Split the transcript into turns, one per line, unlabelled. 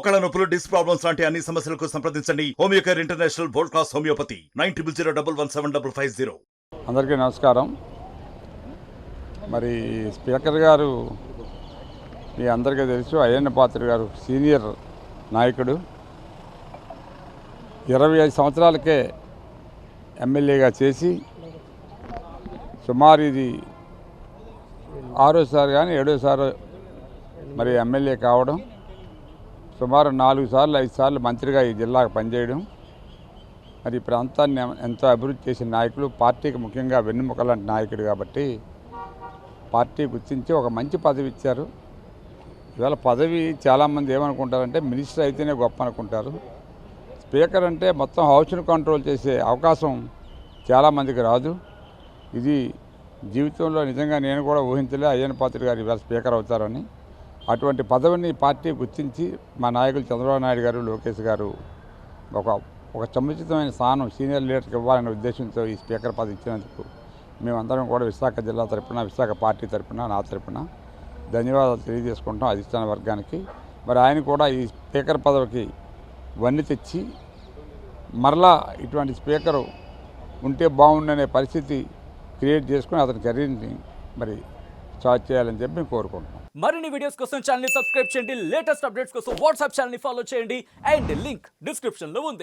మోకాళ్ళ నొప్పులు, disc problems లాంటి అన్ని సమస్యలకు సంప్రదించండి homeo care international world class homeopathy 9001175550.
అందరికీ నమస్కారం. మరి స్పీకర్ గారు మీ అందరికీ తెలుసు, అయ్యన్న పాత్ర గారు సీనియర్ నాయకుడు. 25 సంవత్సరాలకే ఎమ్మెల్యేగా చేసి సుమారు ఇది 6సారి కానీ 7సారి మరి ఎమ్మెల్యే కావడం, సుమారు 4 సార్లు 5 సార్లు మంత్రిగా ఈ జిల్లాకు పనిచేయడం, మరి ఈ ప్రాంతాన్ని ఎంతో అభివృద్ధి చేసిన నాయకులు, పార్టీకి ముఖ్యంగా వెన్నెముక లాంటి నాయకుడు కాబట్టి పార్టీ గుర్తించి ఒక మంచి పదవి ఇచ్చారు. ఇవాళ పదవి చాలామంది ఏమనుకుంటారంటే మినిస్టర్ అయితేనే గొప్ప అనుకుంటారు. స్పీకర్ అంటే మొత్తం హౌస్ను కంట్రోల్ చేసే అవకాశం చాలామందికి రాదు. ఇది జీవితంలో నిజంగా నేను కూడా ఊహించలే అయ్యన్న పాత్ర గారు ఇవాళ స్పీకర్ అవుతారని. అటువంటి పదవిని పార్టీ గుర్తించి మా నాయకులు చంద్రబాబు నాయుడు గారు, లోకేష్ గారు ఒక సముచితమైన స్థానం సీనియర్ లీడర్కి ఇవ్వాలనే ఉద్దేశంతో ఈ స్పీకర్ పదవి ఇచ్చినందుకు మేమందరం కూడా విశాఖ జిల్లా తరపున, విశాఖ పార్టీ తరపున, నా తరపున ధన్యవాదాలు తెలియజేసుకుంటాం అధిష్టాన వర్గానికి. మరి ఆయన కూడా ఈ స్పీకర్ పదవికి వన్నె తెచ్చి మరలా ఇటువంటి స్పీకరు ఉంటే బాగుండనే పరిస్థితి క్రియేట్ చేసుకుని అతని కెరీర్ని మరి స్టార్ట్ చేయాలని చెప్పి మేము కోరుకుంటున్నాం.
మరిన్ని వీడియోస్ కోసం ఛానల్ ని సబ్స్క్రైబ్ చేయండి, లేటెస్ట్ అప్డేట్స్ కోసం వాట్సాప్ ఛానల్ ని ఫాలో చేయండి అండ్ లింక్ డిస్క్రిప్షన్ లో ఉంది.